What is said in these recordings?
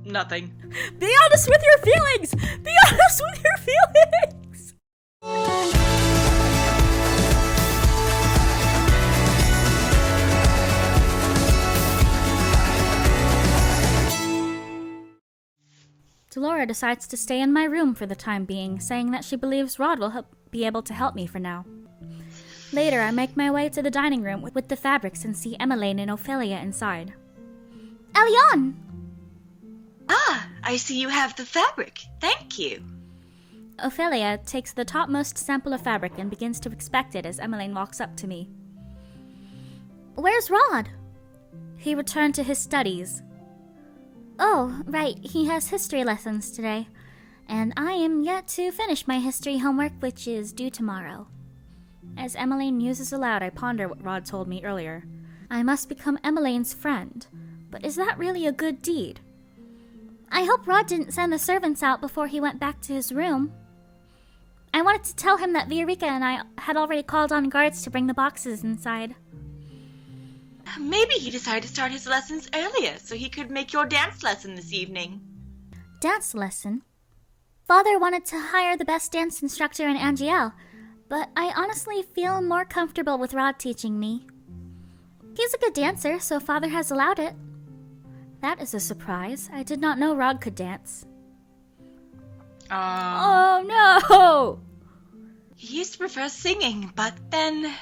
Nothing. Be honest with your feelings! Be honest with your feelings! Delora decides to stay in my room for the time being, saying that she believes Rod will be able to help me for now. Later, I make my way to the dining room with the fabrics and see Emmeline and Ophelia inside. Elion! Ah, I see you have the fabric. Thank you. Ophelia takes the topmost sample of fabric and begins to inspect it as Emmeline walks up to me. Where's Rod? He returned to his studies. Oh, right, he has history lessons today, and I am yet to finish my history homework, which is due tomorrow. As Emmeline muses aloud, I ponder what Rod told me earlier. I must become Emmeline's friend, but is that really a good deed? I hope Rod didn't send the servants out before he went back to his room. I wanted to tell him that Viorica and I had already called on guards to bring the boxes inside. Maybe he decided to start his lessons earlier so he could make your dance lesson this evening. Dance lesson? Father wanted to hire the best dance instructor in Angiel, but I honestly feel more comfortable with Rod teaching me. He's a good dancer, so Father has allowed it. That is a surprise. I did not know Rod could dance. Oh no! He used to prefer singing, but then...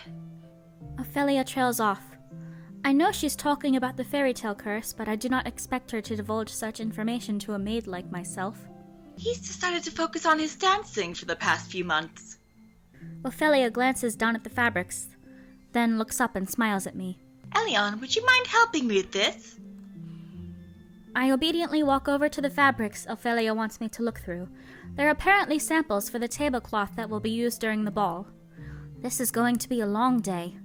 Ophelia trails off. I know she's talking about the fairy tale curse, but I do not expect her to divulge such information to a maid like myself. He's decided to focus on his dancing for the past few months. Ophelia glances down at the fabrics, then looks up and smiles at me. Elion, would you mind helping me with this? I obediently walk over to the fabrics Ophelia wants me to look through. They're apparently samples for the tablecloth that will be used during the ball. This is going to be a long day.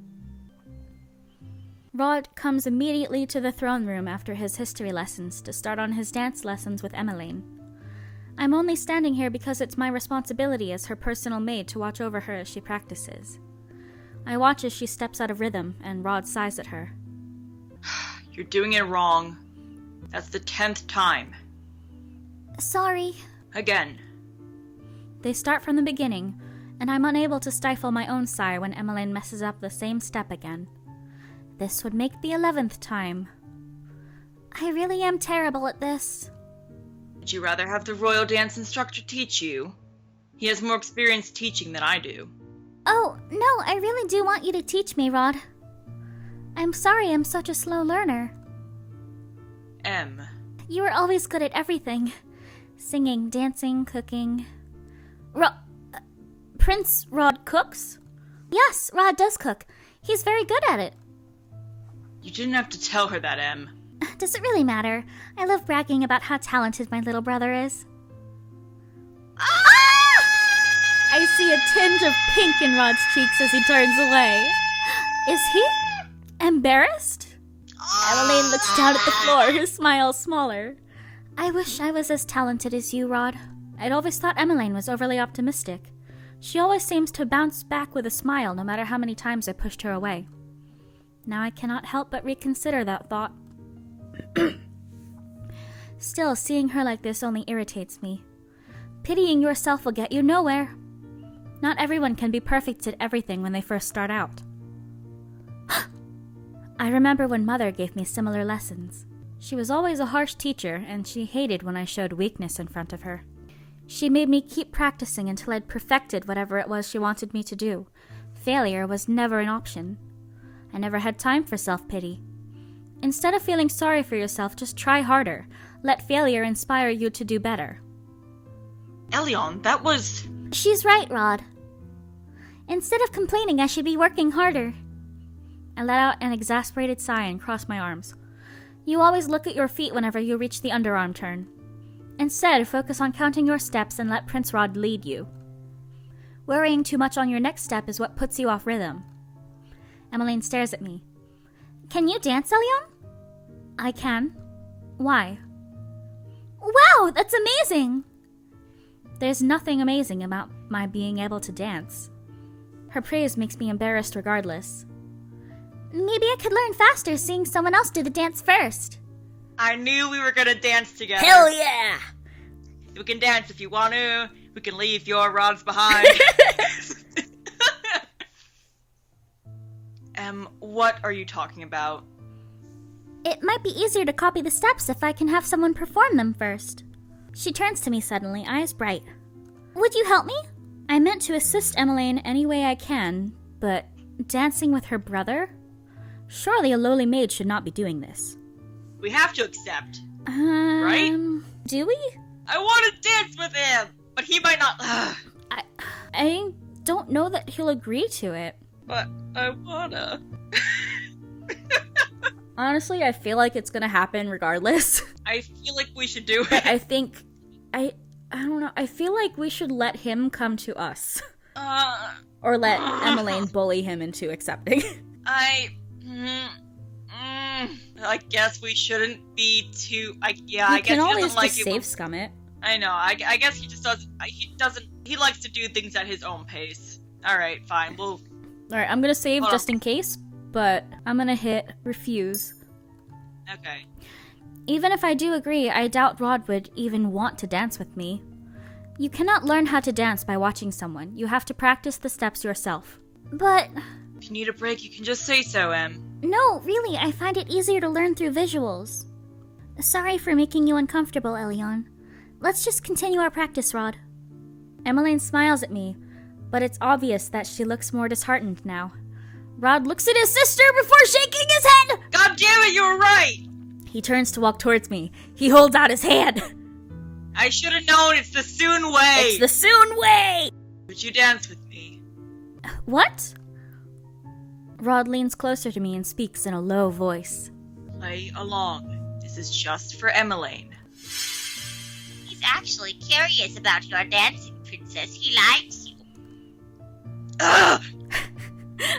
Rod comes immediately to the throne room after his history lessons to start on his dance lessons with Emmeline. I'm only standing here because it's my responsibility as her personal maid to watch over her as she practices. I watch as she steps out of rhythm, and Rod sighs at her. You're doing it wrong. That's the 10th time. Sorry. Again. They start from the beginning, and I'm unable to stifle my own sigh when Emmeline messes up the same step again. This would make the 11th time. I really am terrible at this. Would you rather have the royal dance instructor teach you? He has more experience teaching than I do. Oh, no, I really do want you to teach me, Rod. I'm sorry I'm such a slow learner. M. You were always good at everything. Singing, dancing, cooking. Prince Rod cooks? Yes, Rod does cook. He's very good at it. You didn't have to tell her that, Em. Does it really matter? I love bragging about how talented my little brother is. Ah! I see a tinge of pink in Rod's cheeks as he turns away. Is he embarrassed? Emmeline looks down at the floor, her smile smaller. I wish I was as talented as you, Rod. I'd always thought Emmeline was overly optimistic. She always seems to bounce back with a smile no matter how many times I pushed her away. Now I cannot help but reconsider that thought. Still, seeing her like this only irritates me. Pitying yourself will get you nowhere. Not everyone can be perfect at everything when they first start out. I remember when Mother gave me similar lessons. She was always a harsh teacher, and she hated when I showed weakness in front of her. She made me keep practicing until I'd perfected whatever it was she wanted me to do. Failure was never an option. I never had time for self-pity. Instead of feeling sorry for yourself, just try harder. Let failure inspire you to do better. Elion, that was... She's right, Rod. Instead of complaining, I should be working harder. I let out an exasperated sigh and crossed my arms. You always look at your feet whenever you reach the underarm turn. Instead, focus on counting your steps and let Prince Rod lead you. Worrying too much on your next step is what puts you off rhythm. Emmeline stares at me. Can you dance, Elion? I can. Why? Wow, that's amazing! There's nothing amazing about my being able to dance. Her praise makes me embarrassed regardless. Maybe I could learn faster seeing someone else do the dance first. I knew we were gonna dance together. Hell yeah! We can dance if you want to. We can leave your rods behind. What are you talking about? It might be easier to copy the steps if I can have someone perform them first. She turns to me suddenly, eyes bright. Would you help me? I meant to assist Emmeline any way I can, but dancing with her brother? Surely a lowly maid should not be doing this. We have to accept. Right? Do we? I want to dance with him, but he might not. I don't know that he'll agree to it. But I wanna. Honestly, I feel like it's gonna happen regardless. I feel like we should do it. I don't know. I feel like we should let him come to us. Or let Emmeline bully him into accepting. I guess we shouldn't be too. I guess he doesn't like it. Save scum it. I know. I guess he just doesn't. He likes to do things at his own pace. All right, fine. All right, I'm gonna save just in case, but I'm gonna hit refuse. Okay. Even if I do agree, I doubt Rod would even want to dance with me. You cannot learn how to dance by watching someone. You have to practice the steps yourself. But if you need a break, you can just say so, Em. No, really, I find it easier to learn through visuals. Sorry for making you uncomfortable, Elion. Let's just continue our practice, Rod. Emmeline smiles at me, but it's obvious that she looks more disheartened now. Rod looks at his sister before shaking his head! God damn it, you were right! He turns to walk towards me. He holds out his hand. I should have known, it's the Soon way! It's the Soon way! Would you dance with me? What? Rod leans closer to me and speaks in a low voice. Play along. This is just for Emmeline. He's actually curious about your dancing, Princess. He likes you. Ugh!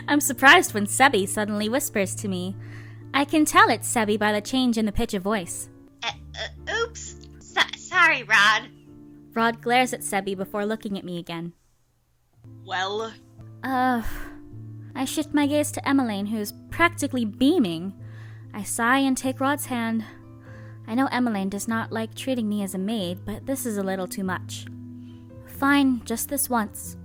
I'm surprised when Sebi suddenly whispers to me. I can tell it's Sebi by the change in the pitch of voice. Oops. Sorry, Rod. Rod glares at Sebi before looking at me again. Well? I shift my gaze to Emmeline, who's practically beaming. I sigh and take Rod's hand. I know Emmeline does not like treating me as a maid, but this is a little too much. Fine, just this once.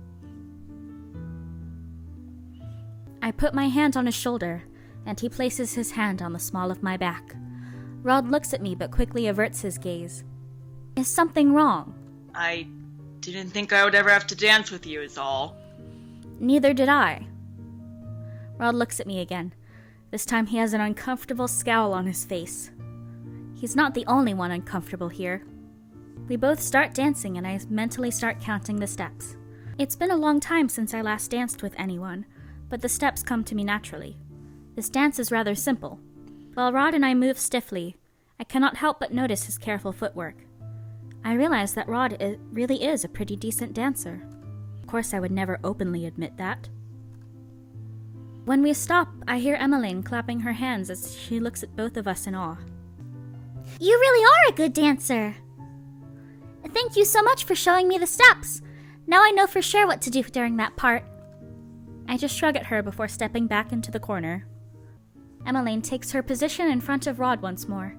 I put my hand on his shoulder, and he places his hand on the small of my back. Rod looks at me but quickly averts his gaze. Is something wrong? I didn't think I would ever have to dance with you, is all. Neither did I. Rod looks at me again. This time he has an uncomfortable scowl on his face. He's not the only one uncomfortable here. We both start dancing and I mentally start counting the steps. It's been a long time since I last danced with anyone, but the steps come to me naturally. This dance is rather simple. While Rod and I move stiffly, I cannot help but notice his careful footwork. I realize that Rod really is a pretty decent dancer. Of course, I would never openly admit that. When we stop, I hear Emmeline clapping her hands as she looks at both of us in awe. You really are a good dancer! Thank you so much for showing me the steps. Now I know for sure what to do during that part. I just shrug at her before stepping back into the corner. Emmeline takes her position in front of Rod once more.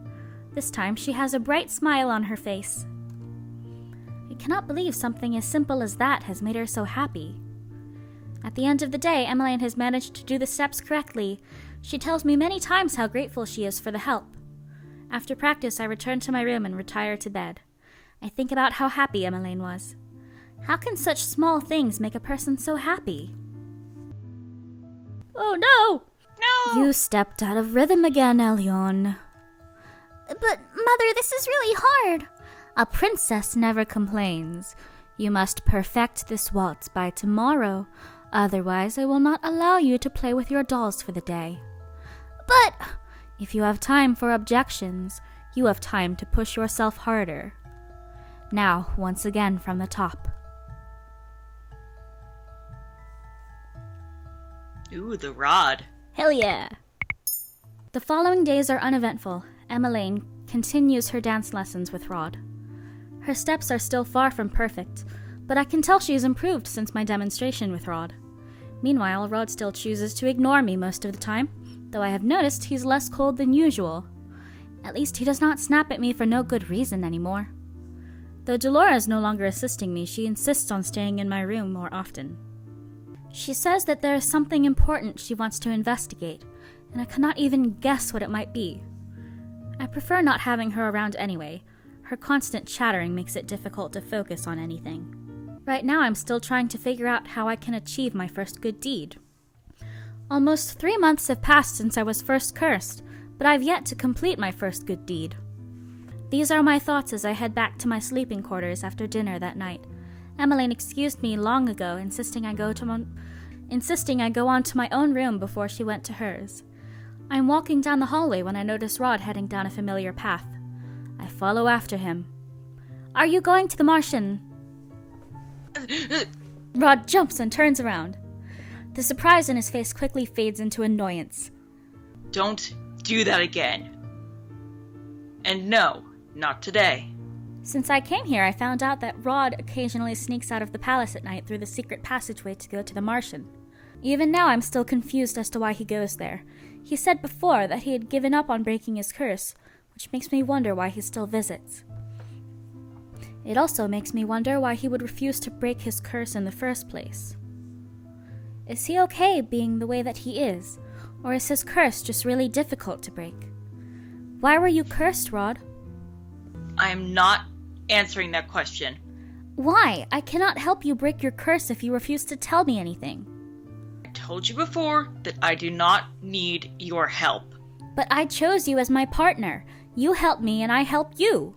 This time she has a bright smile on her face. I cannot believe something as simple as that has made her so happy. At the end of the day, Emmeline has managed to do the steps correctly. She tells me many times how grateful she is for the help. After practice, I return to my room and retire to bed. I think about how happy Emmeline was. How can such small things make a person so happy? Oh no! No! You stepped out of rhythm again, Elion. But, Mother, this is really hard. A princess never complains. You must perfect this waltz by tomorrow. Otherwise, I will not allow you to play with your dolls for the day. But if you have time for objections, you have time to push yourself harder. Now, once again from the top. Ooh, the rod. Hell yeah! The following days are uneventful. Emmeline continues her dance lessons with Rod. Her steps are still far from perfect, but I can tell she's improved since my demonstration with Rod. Meanwhile, Rod still chooses to ignore me most of the time, though I have noticed he's less cold than usual. At least he does not snap at me for no good reason anymore. Though Delora is no longer assisting me, she insists on staying in my room more often. She says that there is something important she wants to investigate, and I cannot even guess what it might be. I prefer not having her around anyway. Her constant chattering makes it difficult to focus on anything. Right now I'm still trying to figure out how I can achieve my first good deed. Almost 3 months have passed since I was first cursed, but I've yet to complete my first good deed. These are my thoughts as I head back to my sleeping quarters after dinner that night. Emmeline excused me long ago, insisting I go on to my own room before she went to hers. I'm walking down the hallway when I notice Rod heading down a familiar path. I follow after him. "Are you going to the Martian?" Rod jumps and turns around. The surprise in his face quickly fades into annoyance. Don't do that again. And no, not today. Since I came here, I found out that Rod occasionally sneaks out of the palace at night through the secret passageway to go to the Martian. Even now, I'm still confused as to why he goes there. He said before that he had given up on breaking his curse, which makes me wonder why he still visits. It also makes me wonder why he would refuse to break his curse in the first place. Is he okay being the way that he is, or is his curse just really difficult to break? Why were you cursed, Rod? I am not answering that question. Why? I cannot help you break your curse if you refuse to tell me anything. I told you before that I do not need your help. But I chose you as my partner. You help me and I help you.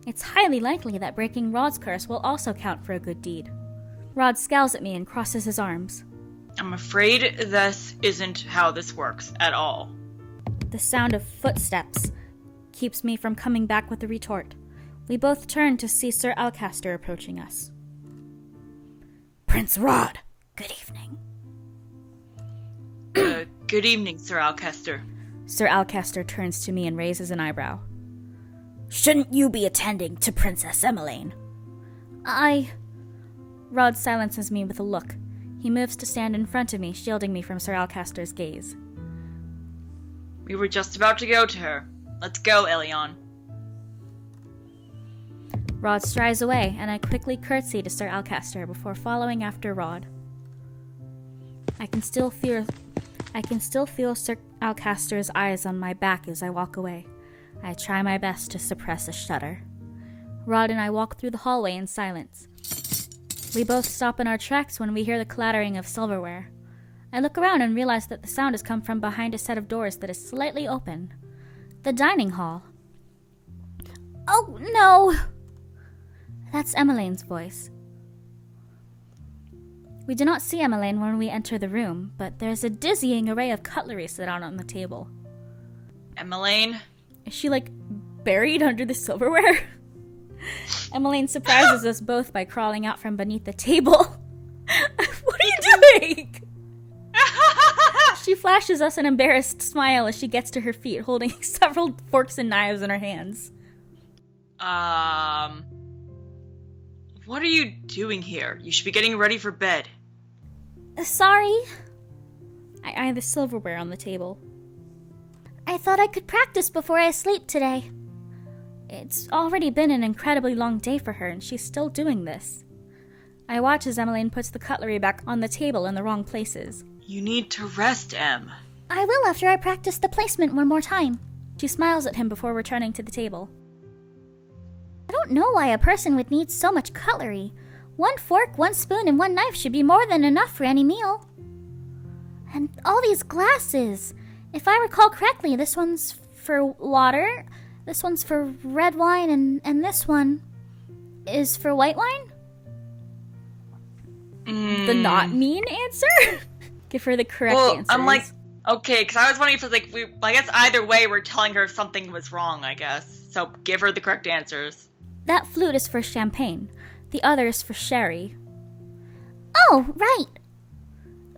It's highly likely that breaking Rod's curse will also count for a good deed. Rod scowls at me and crosses his arms. I'm afraid this isn't how this works at all. The sound of footsteps keeps me from coming back with a retort. We both turn to see Sir Alcaster approaching us. Prince Rod, good evening. Good evening, Sir Alcaster. Sir Alcaster turns to me and raises an eyebrow. Shouldn't you be attending to Princess Emmeline? Rod silences me with a look. He moves to stand in front of me, shielding me from Sir Alcaster's gaze. We were just about to go to her. Let's go, Elion. Rod strides away, and I quickly curtsy to Sir Alcaster before following after Rod. I can still feel Sir Alcaster's eyes on my back as I walk away. I try my best to suppress a shudder. Rod and I walk through the hallway in silence. We both stop in our tracks when we hear the clattering of silverware. I look around and realize that the sound has come from behind a set of doors that is slightly open. The dining hall. Oh, no! That's Emmeline's voice. We do not see Emmeline when we enter the room, but there's a dizzying array of cutlery set out on the table. Emmeline? Is she, buried under the silverware? Emmeline surprises us both by crawling out from beneath the table. What are you doing? She flashes us an embarrassed smile as she gets to her feet, holding several forks and knives in her hands. What are you doing here? You should be getting ready for bed. Sorry. I eye the silverware on the table. I thought I could practice before I sleep today. It's already been an incredibly long day for her, and she's still doing this. I watch as Emmeline puts the cutlery back on the table in the wrong places. You need to rest, Em. I will after I practice the placement one more time. She smiles at him before returning to the table. I don't know why a person would need so much cutlery. 1 fork, 1 spoon, and 1 knife should be more than enough for any meal. And all these glasses. If I recall correctly, this one's for water, this one's for red wine, and this one is for white wine? The not mean answer? Give her the correct answers. I'm okay, because I was wondering if it's I guess either way we're telling her something was wrong, I guess. So give her the correct answers. That flute is for champagne. The other is for sherry. Oh, right.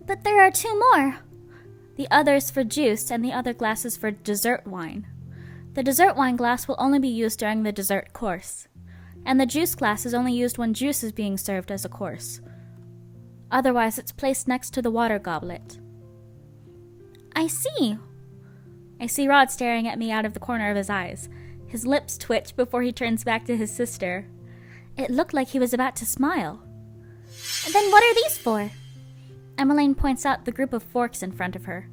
But there are 2 more. The other is for juice, and the other glass is for dessert wine. The dessert wine glass will only be used during the dessert course, and the juice glass is only used when juice is being served as a course. Otherwise, it's placed next to the water goblet. I see. I see Rod staring at me out of the corner of his eyes. His lips twitch before he turns back to his sister. It looked like he was about to smile. Then what are these for? Emmeline points out the group of forks in front of her.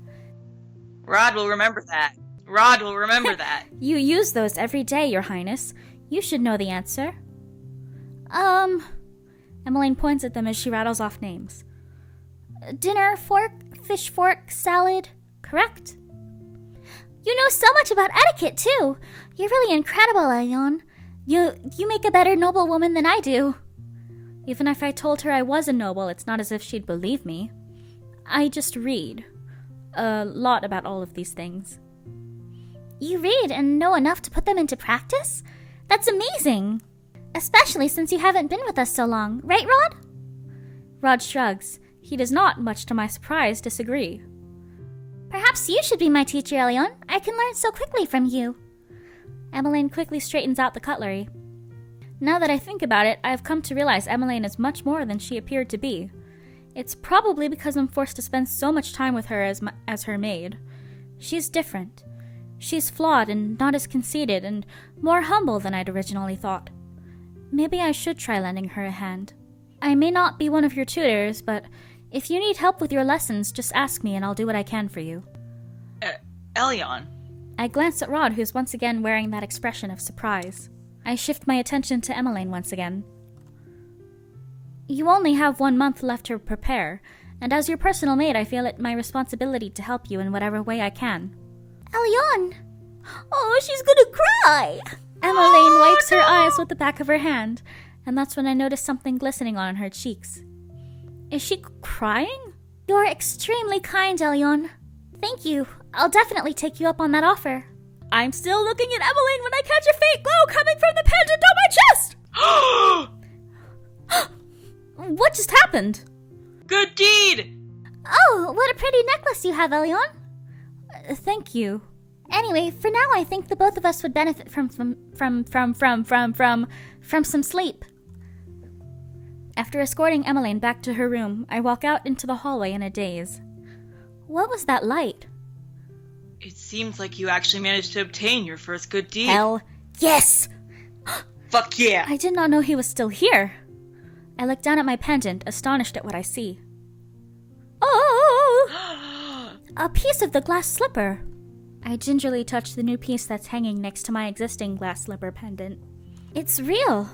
Rod will remember that. Rod will remember that. You use those every day, Your Highness. You should know the answer. Emmeline points at them as she rattles off names. Dinner fork, fish fork, salad. Correct. You know so much about etiquette, too. You're really incredible, Elion. You make a better noblewoman than I do. Even if I told her I was a noble, it's not as if she'd believe me. I just read a lot about all of these things. You read and know enough to put them into practice? That's amazing. Especially since you haven't been with us so long, right, Rod? Rod shrugs. He does not, much to my surprise, disagree. Perhaps you should be my teacher, Elion. I can learn so quickly from you. Emmeline quickly straightens out the cutlery. Now that I think about it, I have come to realize Emmeline is much more than she appeared to be. It's probably because I'm forced to spend so much time with her as her maid. She's different. She's flawed and not as conceited and more humble than I'd originally thought. Maybe I should try lending her a hand. I may not be one of your tutors, but if you need help with your lessons, just ask me and I'll do what I can for you. Elion. I glance at Rod, who's once again wearing that expression of surprise. I shift my attention to Emmeline once again. You only have 1 month left to prepare, and as your personal maid, I feel it my responsibility to help you in whatever way I can. Elion! Oh, she's gonna cry! Emmeline wipes her eyes with the back of her hand, and that's when I notice something glistening on her cheeks. Is she crying? You're extremely kind, Elion. Thank you. I'll definitely take you up on that offer. I'm still looking at Emmeline when I catch a faint glow coming from the pendant on my chest! What just happened? Good deed! Oh, what a pretty necklace you have, Elion. Thank you. Anyway, for now I think the both of us would benefit from some sleep. After escorting Emmeline back to her room, I walk out into the hallway in a daze. What was that light? It seems like you actually managed to obtain your first good deed. Hell yes! Fuck yeah! I did not know he was still here. I look down at my pendant, astonished at what I see. Oh! A piece of the glass slipper. I gingerly touch the new piece that's hanging next to my existing glass slipper pendant. It's real.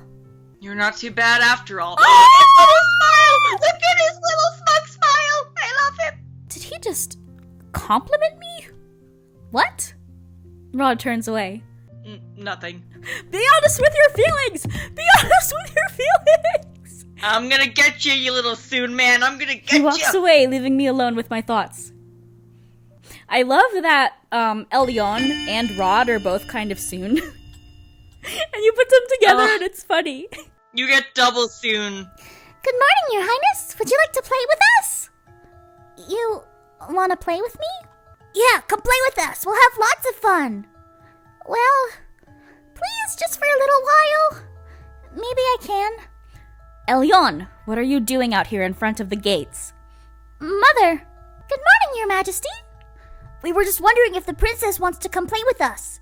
You're not too bad after all. Oh, his little smile! Look at his little smug smile! I love him! Did he just compliment me? What? Rod turns away. Nothing. Be honest with your feelings! Be honest with your feelings! I'm gonna get you, you little soon man. I'm gonna get you! He walks away, leaving me alone with my thoughts. I love that Elion and Rod are both kind of soon. And you put them together and it's funny. You get double soon. Good morning, Your Highness. Would you like to play with us? You want to play with me? Yeah, come play with us. We'll have lots of fun. Well, please, just for a little while. Maybe I can. Elion, what are you doing out here in front of the gates? Mother. Good morning, Your Majesty. We were just wondering if the princess wants to come play with us.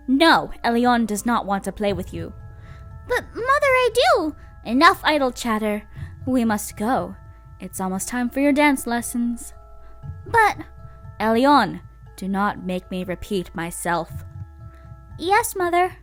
No, Elion does not want to play with you. But, Mother, I do. Enough idle chatter. We must go. It's almost time for your dance lessons. But... Elion, do not make me repeat myself. Yes, Mother.